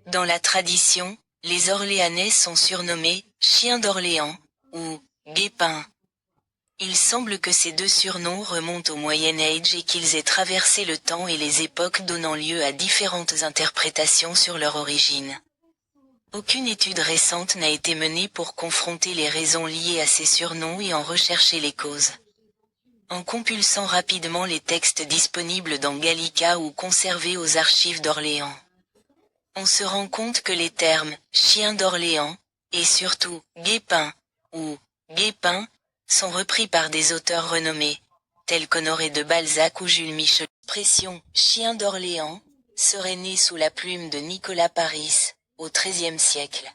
Dans la tradition, les Orléanais sont surnommés « chiens d'Orléans » ou « guépins ». Il semble que ces deux surnoms remontent au Moyen Âge et qu'ils aient traversé le temps et les époques, donnant lieu à différentes interprétations sur leur origine. Aucune étude récente n'a été menée pour confronter les raisons liées à ces surnoms et en rechercher les causes. En compulsant rapidement les textes disponibles dans Gallica ou conservés aux archives d'Orléans, on se rend compte que les termes « chien d'Orléans » et surtout « guépin » ou « guépin » sont repris par des auteurs renommés, tels qu'Honoré de Balzac ou Jules Michelet. L'expression « chien d'Orléans » serait née sous la plume de Nicolas Paris, au XIIIe siècle.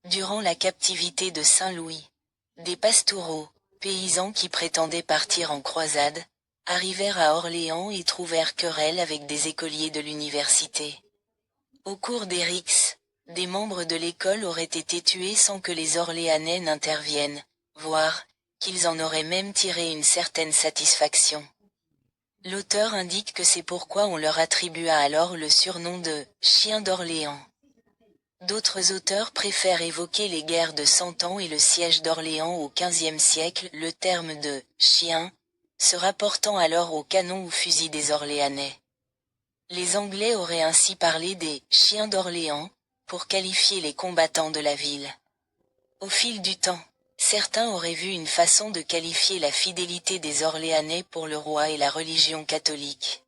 Durant la captivité de Saint-Louis, des pastoureaux, paysans qui prétendaient partir en croisade, arrivèrent à Orléans et trouvèrent querelle avec des écoliers de l'université. Au cours des rixes, des membres de l'école auraient été tués sans que les Orléanais n'interviennent, voire, qu'ils en auraient même tiré une certaine satisfaction. L'auteur indique que c'est pourquoi on leur attribua alors le surnom de « chien d'Orléans ». D'autres auteurs préfèrent évoquer les guerres de Cent Ans et le siège d'Orléans au XVe siècle, le terme de « chien » se rapportant alors aux canons ou fusils des Orléanais. Les Anglais auraient ainsi parlé des « chiens d'Orléans » pour qualifier les combattants de la ville. Au fil du temps, certains auraient vu une façon de qualifier la fidélité des Orléanais pour le roi et la religion catholique.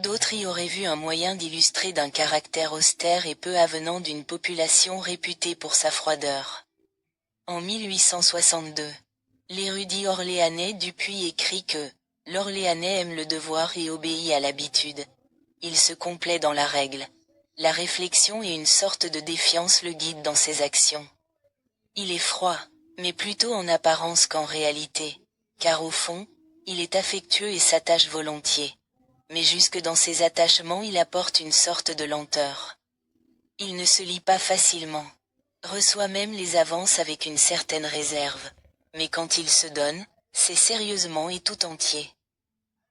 D'autres y auraient vu un moyen d'illustrer d'un caractère austère et peu avenant d'une population réputée pour sa froideur. En 1862, l'érudit orléanais Dupuy écrit que « l'Orléanais aime le devoir et obéit à l'habitude. Il se complaît dans la règle. La réflexion et une sorte de défiance le guident dans ses actions. Il est froid, mais plutôt en apparence qu'en réalité, car au fond, il est affectueux et s'attache volontiers. Mais jusque dans ses attachements il apporte une sorte de lenteur. Il ne se lie pas facilement, reçoit même les avances avec une certaine réserve, mais quand il se donne, c'est sérieusement et tout entier.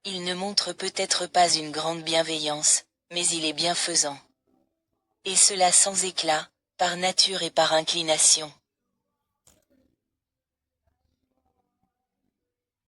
Il ne montre peut-être pas une grande bienveillance, mais il est bienfaisant. Et cela sans éclat, par nature et par inclination.